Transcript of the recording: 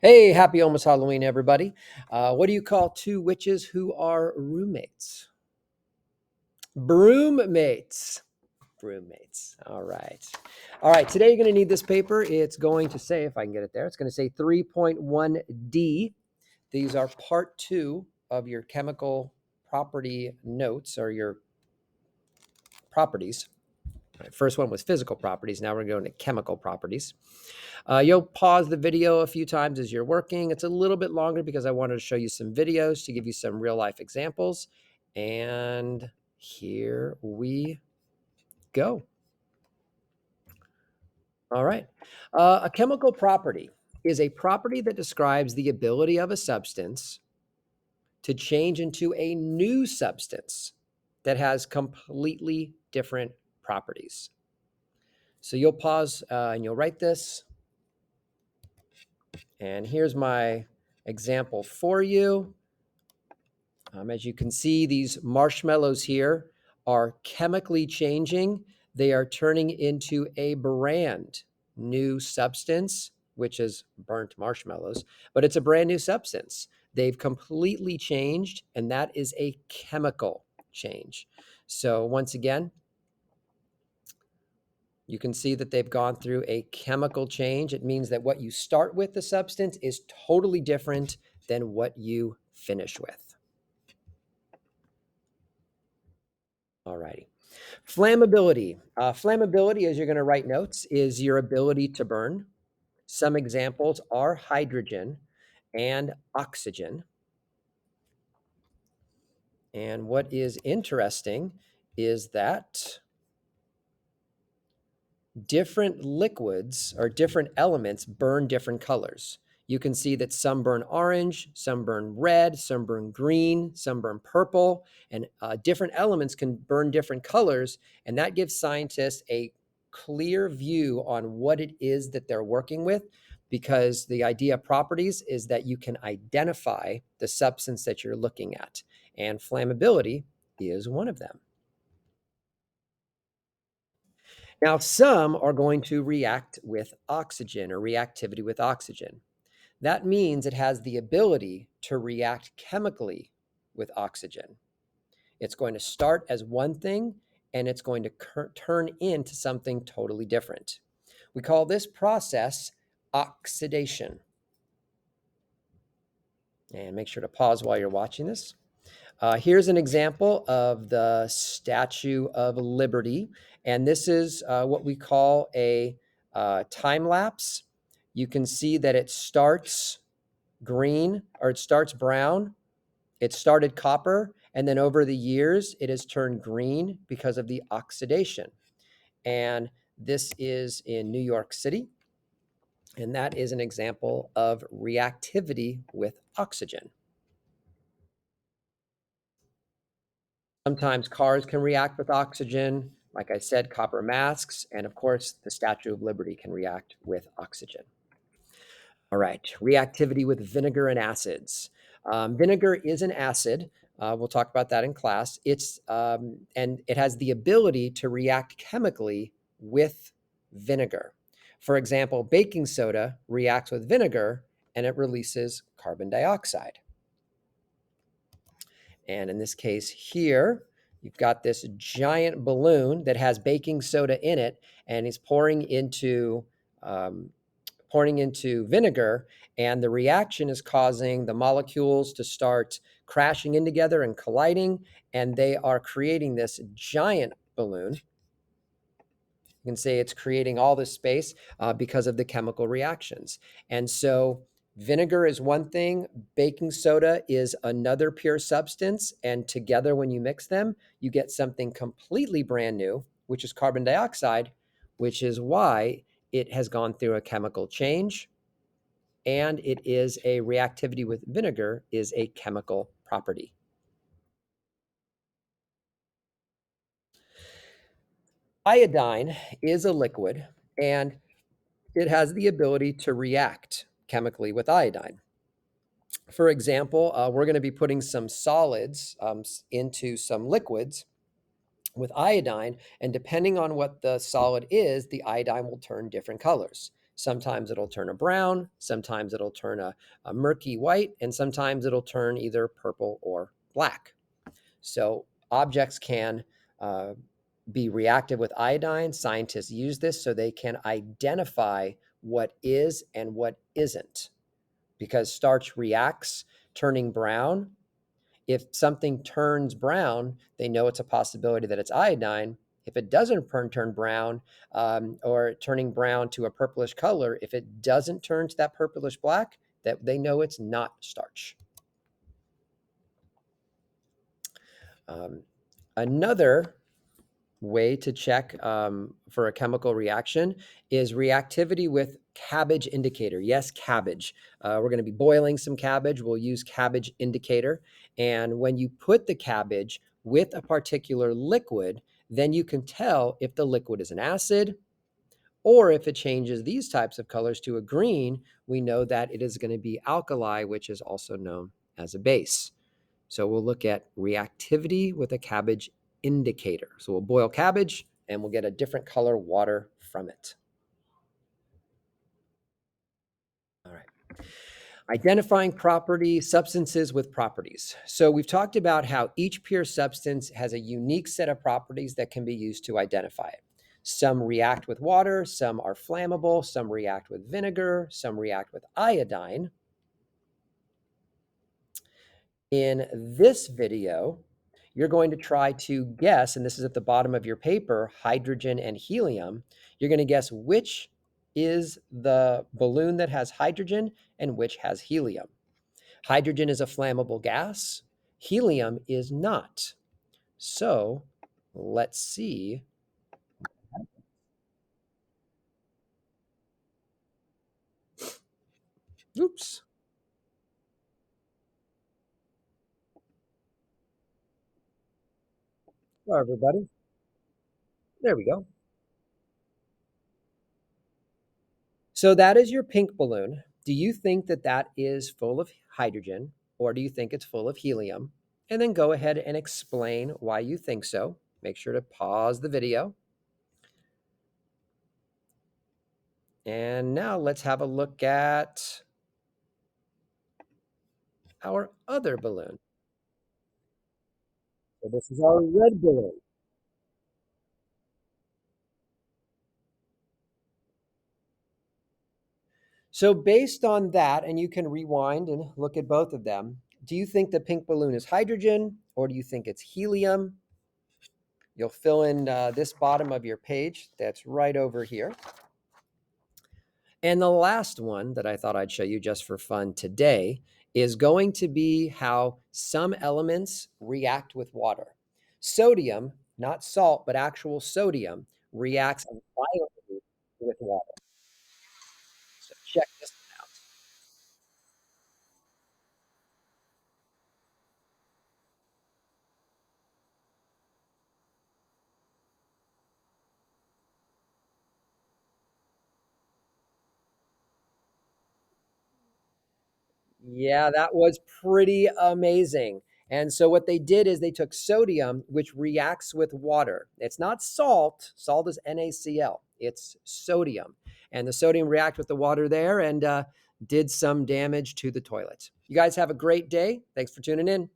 Hey, happy almost Halloween, everybody. What do you call two witches who are roommates? Broommates. Broommates. All right. All right. Today you're going to need this paper. It's going to say, if I can get it there, it's going to say 3.1D. These are part two of your chemical property notes or your properties. Right, first one was physical properties. Now we're going to chemical properties. You'll pause the video a few times as you're working. It's a little bit longer because I wanted to show you some videos to give you some real life examples. And here we go. All right. A chemical property is a property that describes the ability of a substance to change into a new substance that has completely different properties. So you'll pause and you'll write this. And here's my example for you. As you can see, these marshmallows here are chemically changing. They are turning into a brand new substance, which is burnt marshmallows, but it's a brand new substance. They've completely changed, and that is a chemical change. So once again, you can see that they've gone through a chemical change. It means that what you start with, the substance, is totally different than what you finish with. All righty. Flammability. Flammability, as you're going to write notes, is your ability to burn. Some examples are hydrogen and oxygen. And what is interesting is that different liquids or different elements burn different colors. You can see that some burn orange, some burn red, some burn green, some burn purple, and different elements can burn different colors. And that gives scientists a clear view on what it is that they're working with, because the idea of properties is that you can identify the substance that you're looking at. And flammability is one of them. Now, some are going to react with oxygen or reactivity with oxygen. That means it has the ability to react chemically with oxygen. It's going to start as one thing and it's going to turn into something totally different. We call this process oxidation. And make sure to pause while you're watching this. Here's an example of the Statue of Liberty. And this is what we call a time lapse. You can see that it starts green, or it starts brown. It started copper, and then over the years, it has turned green because of the oxidation. And this is in New York City. And that is an example of reactivity with oxygen. Sometimes cars can react with oxygen. Like I said, copper masks, and of course, the Statue of Liberty can react with oxygen. All right, reactivity with vinegar and acids. Vinegar is an acid. We'll talk about that in class. And it has the ability to react chemically with vinegar. For example, baking soda reacts with vinegar and it releases carbon dioxide. And in this case here, you've got this giant balloon that has baking soda in it, and it's pouring into vinegar, and the reaction is causing the molecules to start crashing in together and colliding, and they are creating this giant balloon. You can say it's creating all this space because of the chemical reactions. And so vinegar is one thing, baking soda is another pure substance, and together when you mix them, you get something completely brand new, which is carbon dioxide, which is why it has gone through a chemical change, and it is a reactivity with vinegar is a chemical property. Iodine is a liquid, and it has the ability to react chemically with iodine. For example, we're going to be putting some solids into some liquids with iodine, and depending on what the solid is, the iodine will turn different colors. Sometimes it'll turn a brown, sometimes it'll turn a murky white, and sometimes it'll turn either purple or black. So objects can be reactive with iodine. Scientists use this so they can identify what is and what isn't. Because starch reacts turning brown. If something turns brown, they know it's a possibility that it's iodine. If it doesn't turn brown or turning brown to a purplish color, if it doesn't turn to that purplish black, that they know it's not starch. Another way to check for a chemical reaction is reactivity with cabbage indicator. Yes, cabbage. We're going to be boiling some cabbage. We'll use cabbage indicator. And when you put the cabbage with a particular liquid, then you can tell if the liquid is an acid, or if it changes these types of colors to a green, we know that it is going to be alkali, which is also known as a base. So we'll look at reactivity with a cabbage indicator. So we'll boil cabbage and we'll get a different color water from it. All right. Identifying substances with properties. So we've talked about how each pure substance has a unique set of properties that can be used to identify it. Some react with water, some are flammable, some react with vinegar, some react with iodine. In this video, you're going to try to guess, and this is at the bottom of your paper, hydrogen and helium. You're going to guess which is the balloon that has hydrogen and which has helium. Hydrogen is a flammable gas. Helium is not. So let's see. Oops. Hello, everybody. There we go. So that is your pink balloon. Do you think that that is full of hydrogen, or do you think it's full of helium? And then go ahead and explain why you think so. Make sure to pause the video. And now let's have a look at our other balloon. So this is our red balloon. So based on that, and you can rewind and look at both of them, do you think the pink balloon is hydrogen or do you think it's helium? You'll fill in this bottom of your page that's right over here. And the last one that I thought I'd show you just for fun today is going to be how some elements react with water. Sodium, not salt, but actual sodium, reacts violently with water. So check this one out. Yeah, that was pretty amazing. And so what they did is they took sodium, which reacts with water. It's not salt. Salt is NaCl. It's sodium. And the sodium react with the water there and did some damage to the toilet. You guys have a great day. Thanks for tuning in.